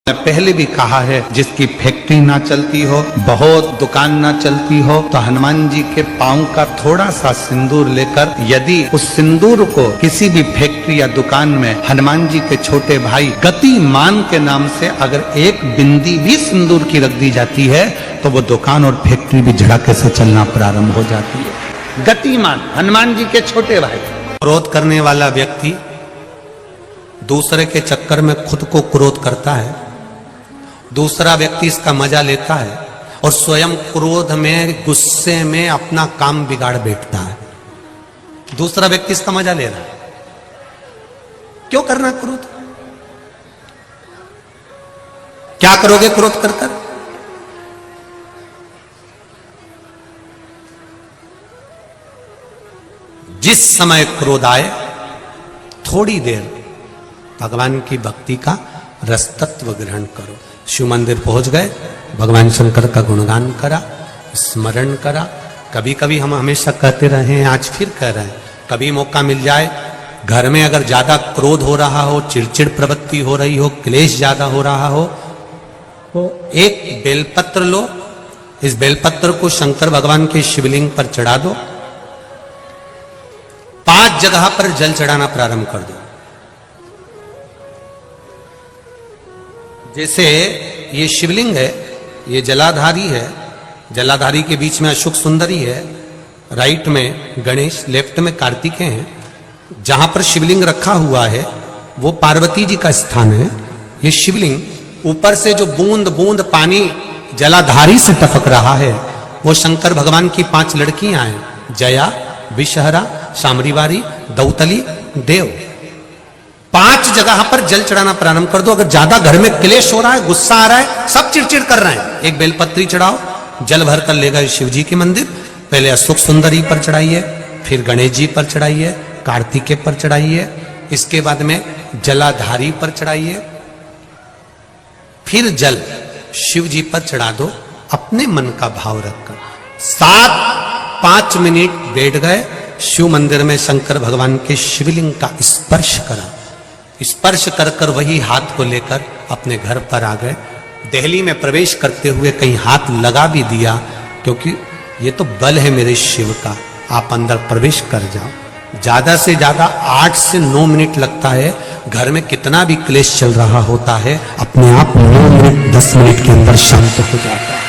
पहले भी कहा है, जिसकी फैक्ट्री ना चलती हो, बहुत दुकान ना चलती हो, तो हनुमान जी के पांव का थोड़ा सा सिंदूर लेकर यदि उस सिंदूर को किसी भी फैक्ट्री या दुकान में हनुमान जी के छोटे भाई गतिमान के नाम से अगर एक बिंदी भी सिंदूर की रख दी जाती है तो वो दुकान और फैक्ट्री भी झड़के से चलना प्रारंभ हो जाती है। गतिमान हनुमान जी के छोटे भाई। क्रोध करने वाला व्यक्ति दूसरे के चक्कर में खुद को क्रोध करता है, दूसरा व्यक्ति इसका मजा लेता है और स्वयं क्रोध में गुस्से में अपना काम बिगाड़ बैठता है। दूसरा व्यक्ति इसका मजा ले रहा है। क्यों करना क्रोध? क्या करोगे क्रोध कर कर? जिस समय क्रोध आए थोड़ी देर भगवान की भक्ति का रसतत्व ग्रहण करो। शिव मंदिर पहुंच गए, भगवान शंकर का गुणगान करा, स्मरण करा। कभी कभी हम हमेशा कहते रहे हैं, आज फिर कह रहे हैं, कभी मौका मिल जाए घर में अगर ज्यादा क्रोध हो रहा हो, चिड़चिड़ प्रवृत्ति हो रही हो, क्लेश ज्यादा हो रहा हो, तो एक बेलपत्र लो, इस बेलपत्र को शंकर भगवान के शिवलिंग पर चढ़ा दो, 5 जगह पर जल चढ़ाना प्रारंभ कर दो। जैसे ये शिवलिंग है, ये जलाधारी है, जलाधारी के बीच में अशोक सुंदरी है, राइट में गणेश, लेफ्ट में कार्तिकेय हैं। जहां पर शिवलिंग रखा हुआ है वो पार्वती जी का स्थान है। ये शिवलिंग ऊपर से जो बूंद बूंद पानी जलाधारी से टपक रहा है वो शंकर भगवान की 5 लड़कियां हैं, जया, विषहरा, सामरीवारी, दौतली, देव। 5 जगह पर जल चढ़ाना प्रारंभ कर दो। अगर ज्यादा घर में क्लेश हो रहा है, गुस्सा आ रहा है, सब चिड़चिड़ कर रहे हैं, एक बेलपत्री चढ़ाओ, जल भर कर ले गए शिव जी के मंदिर। पहले अशोक सुंदरी पर चढ़ाइए, फिर गणेश जी पर चढ़ाइए, कार्तिकेय पर चढ़ाइए, इसके बाद में जलाधारी पर चढ़ाइए, फिर जल शिव जी पर चढ़ा दो अपने मन का भाव रखकर। 5 मिनट बैठ गए, शिव मंदिर में शंकर भगवान के शिवलिंग का स्पर्श करा। स्पर्श कर कर वही हाथ को लेकर अपने घर पर आ गए। दिल्ली में प्रवेश करते हुए कहीं हाथ लगा भी दिया, क्योंकि ये तो बल है मेरे शिव का, आप अंदर प्रवेश कर जाओ। ज्यादा से ज्यादा 8 से 9 मिनट लगता है। घर में कितना भी क्लेश चल रहा होता है, अपने आप 9 मिनट 10 मिनट के अंदर शांत हो जाता है।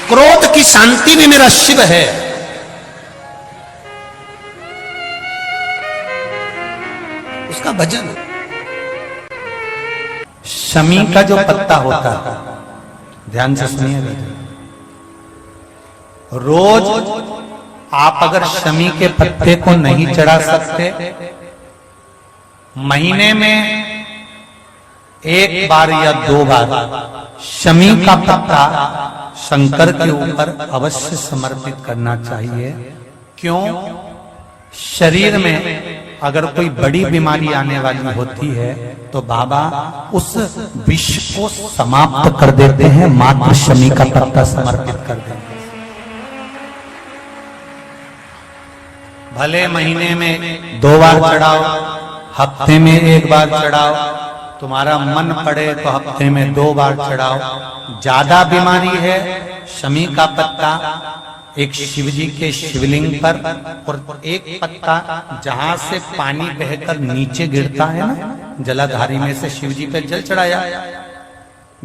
क्रोध की शांति भी मेरा शिव है। उसका भजन। शमी का जो पत्ता होता है, ध्यान से सुनिएगा, रोज आप अगर शमी के पत्ते को नहीं चढ़ा सकते, महीने में 1 बार या 2 बार शमी का पत्ता शंकर के ऊपर अवश्य समर्पित करना चाहिए। क्यों? शरीर में अगर कोई बड़ी बीमारी आने वाली होती है तो बाबा उस विष को समाप्त कर देते हैं, मात्र शमी का पत्ता समर्पित कर देते हैं। भले महीने में 2 बार चढ़ाओ, हफ्ते में 1 बार चढ़ाओ, तुम्हारा मन पड़े तो हफ्ते में 2 बार चढ़ाओ। ज्यादा बीमारी है, शमी का पत्ता एक शिव जी के शिवलिंग पर, और एक पत्ता जहां से पानी बहकर नीचे गिरता है ना, जलाधारी में से शिव जी पे जल चढ़ाया।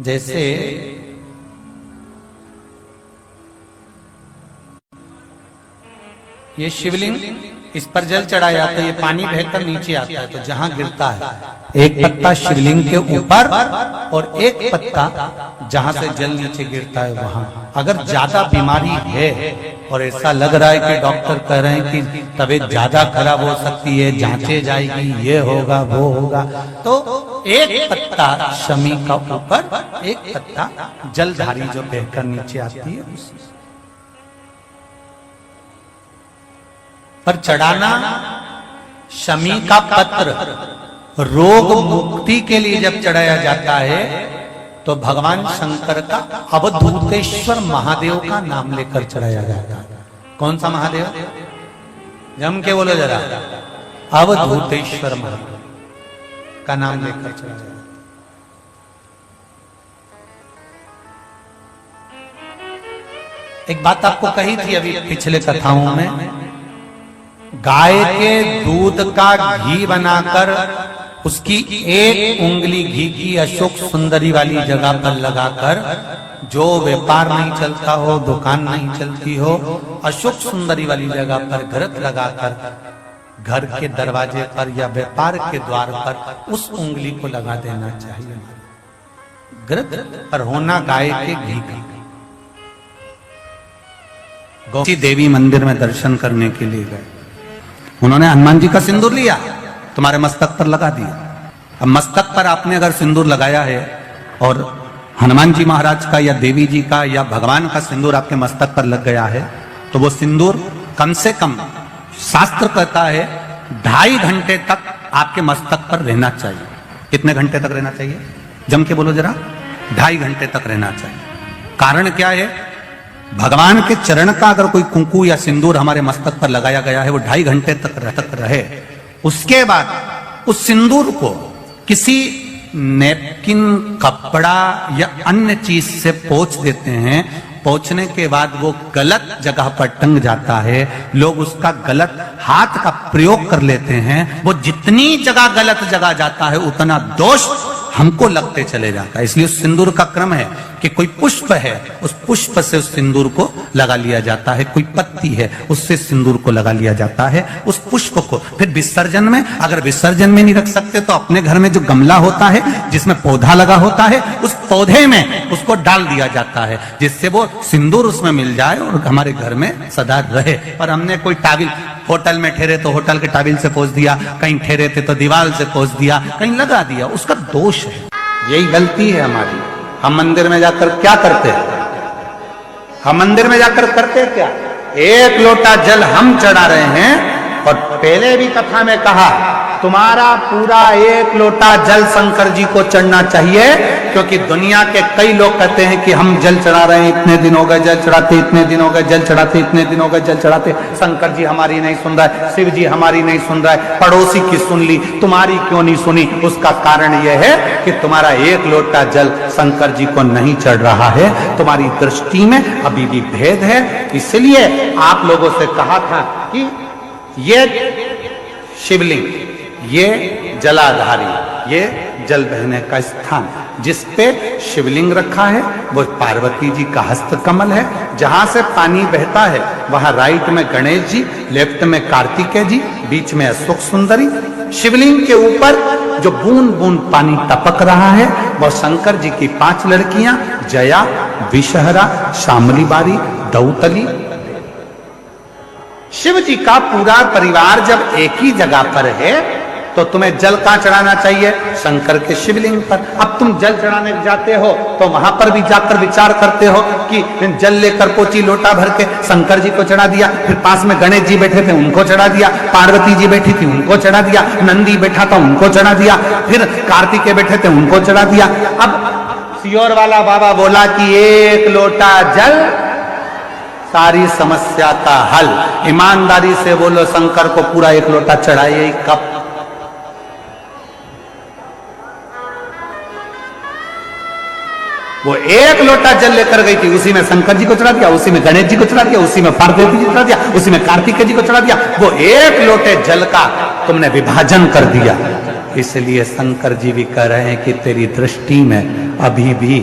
जैसे ये शिवलिंग, इस पर जल चढ़ाया तो ये पानी बहकर नीचे आता है, तो जहां गिरता है एक पत्ता शिवलिंग के ऊपर और एक पत्ता जहां से जल नीचे गिरता है वहां। अगर ज्यादा बीमारी है और ऐसा लग रहा है कि डॉक्टर कह रहे हैं कि तबीयत ज्यादा खराब हो सकती है, जांचे जाएगी, ये होगा वो होगा, तो एक पत्ता शमी का ऊपर, एक पत्ता जलधारी जो बहकर नीचे आती है पर चढ़ाना। शमी का पत्र रोग मुक्ति के लिए जब चढ़ाया जाता है तो भगवान शंकर का अवधूतेश्वर महादेव का नाम लेकर चढ़ाया जाता है। कौन सा महादेव? जम के बोलो जरा। अवधूतेश्वर महादेव का नाम लेकर चढ़ाया जाता है। एक बात आपको कही थी अभी पिछले कथाओं में, गाय के दूध का घी बनाकर उसकी एक उंगली घी की अशोक सुंदरी वाली जगह पर लगाकर, जो व्यापार नहीं चलता हो, दुकान नहीं चलती हो, अशोक सुंदरी वाली जगह पर घृत लगाकर घर के दरवाजे पर या व्यापार के द्वार पर उस उंगली को लगा देना चाहिए। घृत पर होना गाय के घी का। गौरी देवी मंदिर में दर्शन करने के लिए गए, उन्होंने हनुमान जी का सिंदूर लिया, तुम्हारे मस्तक पर लगा दिया। अब मस्तक पर आपने अगर सिंदूर लगाया है और हनुमान जी महाराज का या देवी जी का या भगवान का सिंदूर आपके मस्तक पर लग गया है, तो वो सिंदूर कम से कम शास्त्र कहता है 2.5 घंटे तक आपके मस्तक पर रहना चाहिए। कितने घंटे तक रहना चाहिए? जम के बोलो जरा। 2.5 घंटे तक रहना चाहिए। कारण क्या है? भगवान के चरण का अगर कोई कुंकू या सिंदूर हमारे मस्तक पर लगाया गया है, वो 2.5 घंटे तक रहे, उसके बाद उस सिंदूर को किसी नैपकिन, कपड़ा या अन्य चीज से पोंछ देते हैं। पोंछने के बाद वो गलत जगह पर टंग जाता है, लोग उसका गलत हाथ का प्रयोग कर लेते हैं। वो जितनी जगह गलत जगह जाता है उतना दोष हमको लगते चले जाता है। इसलिए उस सिंदूर का क्रम है कि कोई पुष्प है, उस पुष्प से उस सिंदूर को लगा लिया जाता है, कोई पत्ती है उससे सिंदूर को लगा लिया जाता है, उस पुष्प को। फिर विसर्जन में, अगर विसर्जन में नहीं रख सकते तो अपने घर में जो गमला होता है जिसमें पौधा लगा होता है, उस पौधे में उसको डाल दिया जाता है, जिससे वो सिंदूर उसमें मिल जाए और हमारे घर में सदा रहे। और हमने कोई टाविल, होटल में ठहरे तो होटल के टाविल से पोंछ दिया, कहीं ठहरे थे तो दीवार से पोंछ दिया, कहीं लगा दिया, उसका दोष है। यही गलती है हमारी। हम मंदिर में जाकर क्या करते हैं? हम मंदिर में जाकर करते क्या? 1 लोटा जल हम चढ़ा रहे हैं। और पहले भी कथा में कहा, तुम्हारा पूरा 1 लोटा जल शंकर जी को चढ़ना चाहिए, क्योंकि दुनिया के कई लोग कहते हैं कि हम जल चढ़ा रहे हैं, इतने दिन हो गए जल चढ़ाते, इतने दिन हो गए जल चढ़ाते, इतने दिन हो गए जल चढ़ाते, शंकर जी हमारी नहीं सुन रहा है, शिव जी हमारी नहीं सुन रहा है, पड़ोसी की सुन ली, तुम्हारी क्यों नहीं सुनी? उसका कारण यह है कि तुम्हारा 1 लोटा जल शंकर जी को नहीं चढ़ रहा है, तुम्हारी दृष्टि में अभी भी भेद है। इसलिए आप लोगों से कहा था कि ये शिवलिंग, ये जलाधारी, ये जल बहने का स्थान, जिस पे शिवलिंग रखा है वो पार्वती जी का हस्त कमल है। जहां से पानी बहता है वहां राइट में गणेश जी, लेफ्ट में कार्तिकेय जी, बीच में अशोक सुंदरी। शिवलिंग के ऊपर जो बूंद बूंद पानी टपक रहा है वह शंकर जी की 5 लड़कियां, जया, विषहरा, शामली बारी, दौतली। शिव जी का पूरा परिवार जब एक ही जगह पर है तो तुम्हें जल कहां चढ़ाना चाहिए? शंकर के शिवलिंग पर। अब तुम जल चढ़ाने जाते हो तो वहां पर भी जाकर विचार करते हो कि जल लेकर पोची लोटा भर के शंकर जी को चढ़ा दिया, फिर पास में गणेश जी बैठे थे उनको चढ़ा दिया, पार्वती जी बैठी थी उनको चढ़ा दिया, नंदी बैठा था उनको चढ़ा दिया, फिर कार्तिकेय बैठे थे उनको चढ़ा दिया। अब सियोर वाला बाबा बोला कि 1 लोटा जल सारी समस्या का हल। ईमानदारी से बोलो, शंकर को पूरा 1 लोटा चढ़ाइए कब? वो 1 लोटा जल लेकर गई थी, उसी में शंकर जी को चढ़ा दिया, उसी में गणेश जी को चढ़ा दिया, उसी में पार्वती जी को चढ़ा दिया, उसी में कार्तिकेय जी को चढ़ा दिया। वो 1 लोटे जल का तुमने विभाजन कर दिया। इसलिए शंकर जी भी कह रहे हैं कि तेरी दृष्टि में अभी भी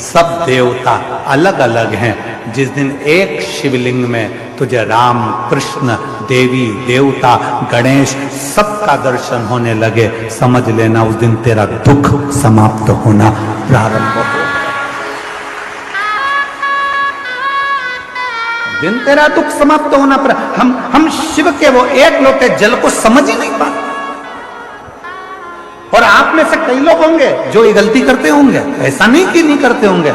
सब देवता अलग अलग हैं। जिस दिन एक शिवलिंग में तुझे राम, कृष्ण, देवी, देवता, गणेश सबका दर्शन होने लगे, समझ लेना उस दिन तेरा दुख समाप्त होना प्रारंभ हो। दिन तेरा दुख समाप्त होना पर हम शिव के वो 1 लोटे जल को समझ ही नहीं पाते। और आप में से कई लोग होंगे जो ये गलती करते होंगे, ऐसा नहीं कि नहीं करते होंगे।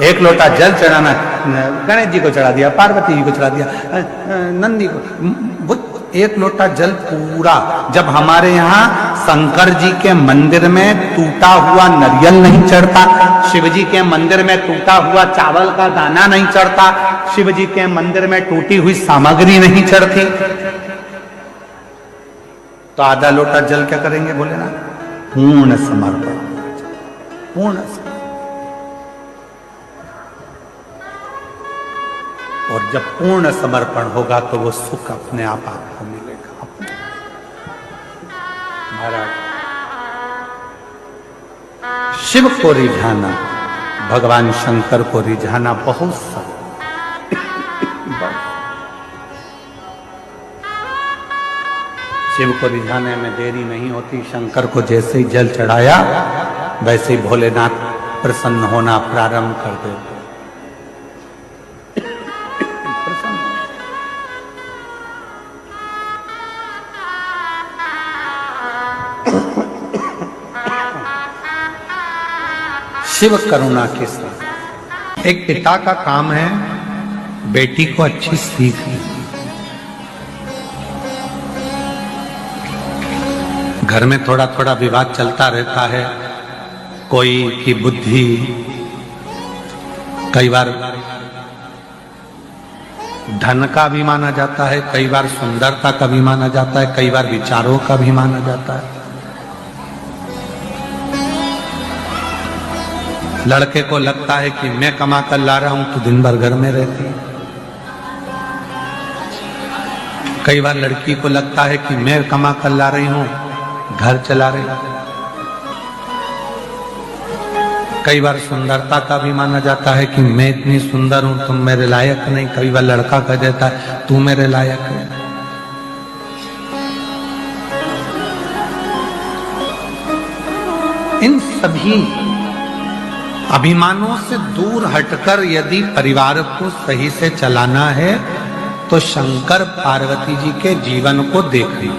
1 लोटा जल चढ़ाना, गणेश जी को चढ़ा दिया, पार्वती जी को चढ़ा दिया, नंदी को, वो 1 लोटा जल पूरा। जब हमारे यहाँ शंकर जी के मंदिर में टूटा हुआ नारियल नहीं चढ़ता, शिव जी के मंदिर में टूटा हुआ चावल का दाना नहीं चढ़ता, शिव जी के मंदिर में टूटी हुई सामग्री नहीं चढ़ती, तो आधा लोटा जल क्या करेंगे? बोले ना, पूर्ण समर्पण, पूर्ण समर्पण। और जब पूर्ण समर्पण होगा तो वो सुख अपने आप आपको मिलेगा। महाराज, शिव को रिझाना, भगवान शंकर को रिझाना बहुत सरल। शिव को रिझाने में देरी नहीं होती। शंकर को जैसे ही जल चढ़ाया वैसे ही भोलेनाथ प्रसन्न होना प्रारंभ कर देते। शिव करुणा के साथ एक पिता का काम है बेटी को अच्छी सीख देना। घर में थोड़ा थोड़ा विवाद चलता रहता है। कोई की बुद्धि कई बार धन का भी माना जाता है, कई बार सुंदरता का भी माना जाता है, कई बार विचारों का भी माना जाता है। लड़के को लगता है कि मैं कमा कर ला रहा हूं तो दिन भर घर में रहती है। कई बार लड़की को लगता है कि मैं कमा कर ला रही हूं, घर चला रही। कई बार सुंदरता का भी माना जाता है कि मैं इतनी सुंदर हूं, तुम मेरे लायक नहीं। कई बार लड़का कह देता है तू मेरे लायक है। इन सभी अभिमानों से दूर हटकर यदि परिवार को सही से चलाना है तो शंकर पार्वती जी के जीवन को देखिए।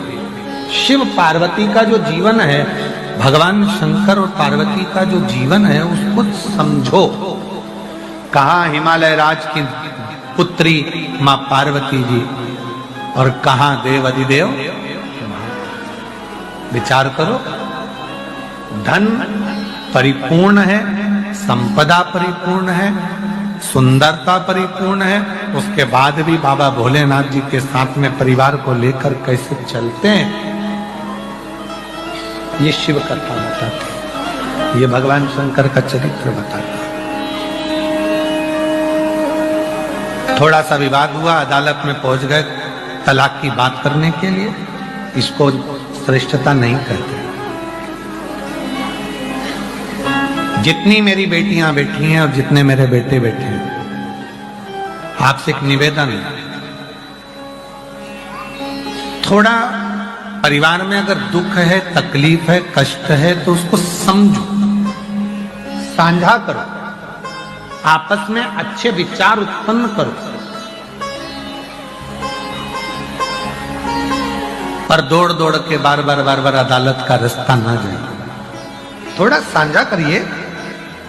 शिव पार्वती का जो जीवन है, भगवान शंकर और पार्वती का जो जीवन है उसको समझो। कहाँ हिमालय राज की पुत्री मां पार्वती जी और कहाँ देव अधिदेव। विचार करो, धन परिपूर्ण है, संपदा परिपूर्ण है, सुंदरता परिपूर्ण है, उसके बाद भी बाबा भोलेनाथ जी के साथ में परिवार को लेकर कैसे चलते हैं, ये शिव कथा बताते हैं। ये भगवान शंकर का चरित्र बताता है। थोड़ा सा विवाद हुआ, अदालत में पहुंच गए तलाक की बात करने के लिए। इसको श्रेष्ठता नहीं कहते। जितनी मेरी बेटियां बैठी हैं और जितने मेरे बेटे बैठे हैं, आपसे एक निवेदन है, थोड़ा परिवार में अगर दुख है, तकलीफ है, कष्ट है तो उसको समझो, साझा करो, आपस में अच्छे विचार उत्पन्न करो। पर दौड़ दौड़ के बार बार अदालत का रास्ता ना जाए। थोड़ा साझा करिए।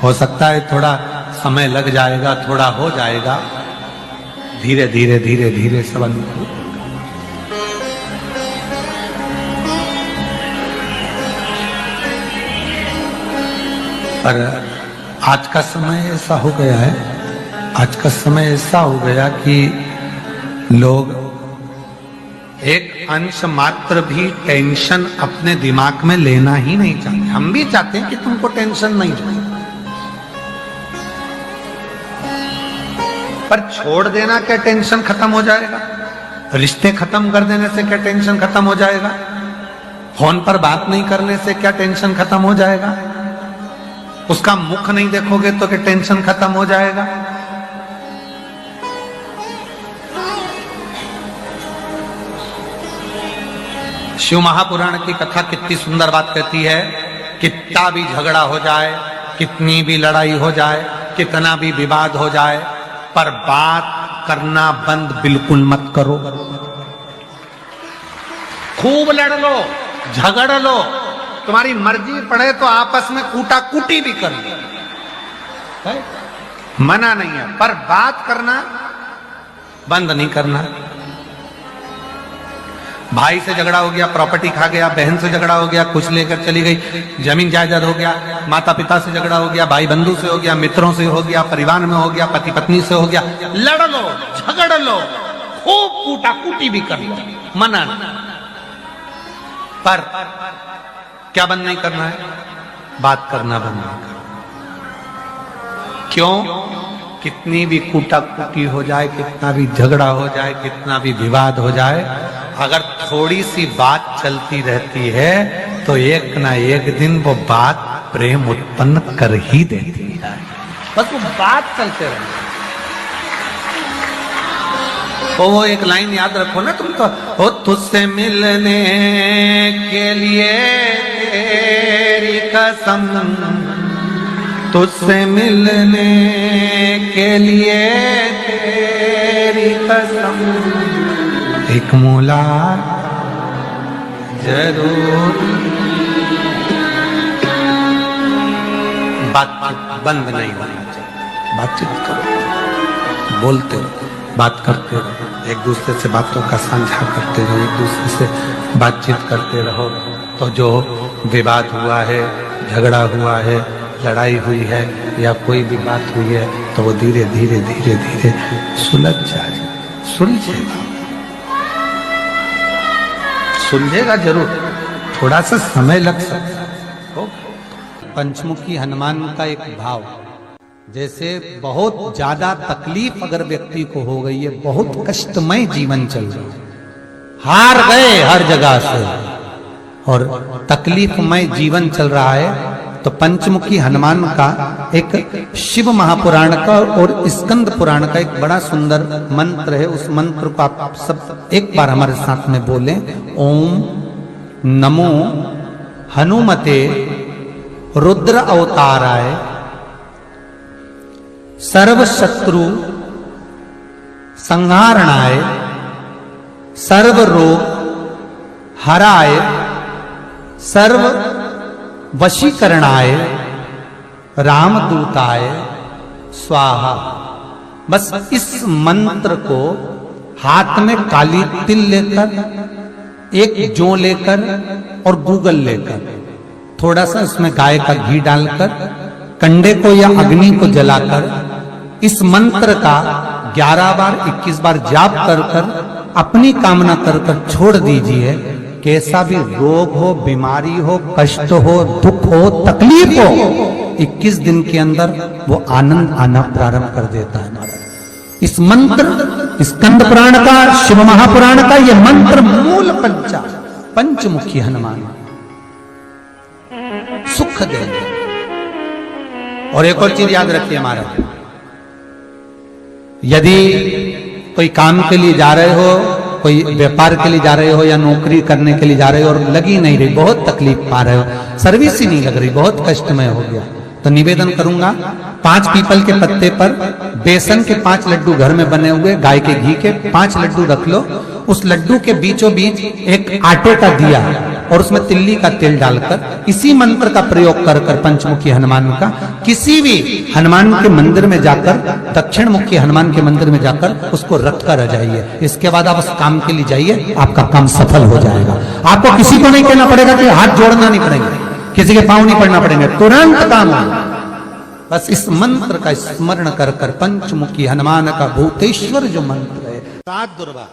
हो सकता है थोड़ा समय लग जाएगा, थोड़ा हो जाएगा, धीरे धीरे धीरे धीरे सब अनुकूल। पर आज का समय ऐसा हो गया है, आज का समय ऐसा हो गया कि लोग एक अंश मात्र भी टेंशन अपने दिमाग में लेना ही नहीं चाहते। हम भी चाहते हैं कि तुमको टेंशन नहीं जाए, पर छोड़ देना क्या टेंशन खत्म हो जाएगा? रिश्ते खत्म कर देने से क्या टेंशन खत्म हो जाएगा? फोन पर बात नहीं करने से क्या टेंशन खत्म हो जाएगा? उसका मुख नहीं देखोगे तो क्या टेंशन खत्म हो जाएगा? शिव महापुराण की कथा कितनी सुंदर बात कहती है। कितना भी झगड़ा हो जाए, कितनी भी लड़ाई हो जाए, कितना भी विवाद हो जाए, पर बात करना बंद बिल्कुल मत करो। खूब लड़ लो, झगड़ लो, तुम्हारी मर्जी पड़े तो आपस में कूटा कूटी भी कर लो, मना नहीं है, पर बात करना बंद नहीं करना। भाई से झगड़ा हो गया, प्रॉपर्टी खा गया, बहन से झगड़ा हो गया, कुछ लेकर चली गई, जमीन जायदाद हो गया, माता पिता से झगड़ा हो गया, भाई बंधु से हो गया, मित्रों से हो गया, परिवार में हो गया, पति पत्नी से हो गया, लड़ लो, झगड़ लो, खूब कूटा कूटी भी कर लो, मना नहीं। पर क्या बंद नहीं करना है? बात करना बंद नहीं करना। क्यों? कितनी भी कूटाकूटी हो जाए, कितना भी झगड़ा हो जाए, कितना भी विवाद हो जाए, अगर थोड़ी सी बात चलती रहती है तो एक ना एक दिन वो बात प्रेम उत्पन्न कर ही देती है। बस वो बात चलते रहे। तो वो एक लाइन याद रखो ना तुम तो, हो तुझसे मिलने के लिए तेरी कसम, तुझसे मिलने के लिए तेरी कसम, एक मुलाकात जरूर। बातचीत बंद नहीं होना चाहिए, बातचीत करो, बोलते रहो, बात करते रहो, एक दूसरे से बातों का साझा करते रहो, एक दूसरे से बातचीत करते रहो। तो जो विवाद हुआ है, झगड़ा हुआ है, लड़ाई हुई है या कोई भी बात हुई है तो वो धीरे धीरे धीरे धीरे सुलझ जाएगा, सुलझेगा, सुलझेगा जरूर, थोड़ा सा समय लग सकता है। पंचमुखी हनुमान का एक भाव, जैसे बहुत ज्यादा तकलीफ अगर व्यक्ति को हो गई है, बहुत कष्टमय जीवन चल रहा है, हार गए हर जगह से और तकलीफमय जीवन चल रहा है, तो पंचमुखी हनुमान का एक शिव महापुराण का और स्कंद पुराण का एक बड़ा सुंदर मंत्र है। उस मंत्र को आप सब एक बार हमारे साथ में बोलें। ओम नमो हनुमते रुद्र अवताराय सर्व शत्रु संहारणाय सर्व रोग हराय सर्व वशीकरणाय रामदूताय स्वाहा। बस इस मंत्र को हाथ में काली तिल लेकर, एक जौ लेकर और गूगल लेकर, थोड़ा सा इसमें गाय का घी डालकर, कंडे को या अग्नि को जलाकर इस मंत्र का 11 बार 21 बार जाप कर कर अपनी कामना कर कर छोड़ दीजिए। कैसा भी रोग हो, बीमारी हो, कष्ट हो, दुख हो, तकलीफ हो, 21 दिन के अंदर वो आनंद आना प्रारंभ कर देता है। इस मंत्र, स्कंद पुराण का, शिव महापुराण का ये मंत्र मूल पंचमुखी हनुमान सुख देंगे। और एक और चीज याद रखिए हमारा, यदि कोई काम के लिए जा रहे हो, कोई व्यापार के लिए जा रहे हो या नौकरी करने के लिए जा रहे हो और लगी नहीं रही, बहुत तकलीफ पा रहे हो, सर्विस ही नहीं लग रही, बहुत कष्टमय हो गया, तो निवेदन करूंगा 5 पीपल के पत्ते पर बेसन के 5 लड्डू घर में बने हुए, गाय के घी के 5 लड्डू रख लो, उस लड्डू के बीचों बीच एक आटे का दिया और उसमें तिल्ली का तेल डालकर इसी मंत्र का प्रयोग कर कर पंचमुखी हनुमान का किसी भी हनुमान के मंदिर में जाकर, दक्षिण मुखी हनुमान के मंदिर में जाकर उसको रख कर आ जाइए। इसके बाद आप उस काम के लिए जाइए, आपका काम सफल हो जाएगा। आपको किसी को नहीं कहना पड़ेगा कि हाथ जोड़ना नहीं पड़ेगा, किसी के पांव नहीं पड़ना पड़ेंगे, तुरंत काम होगा। बस इस मंत्र का स्मरण कर कर पंचमुखी हनुमान का भूतेश्वर जो मंत्र है, 7 दुर्गा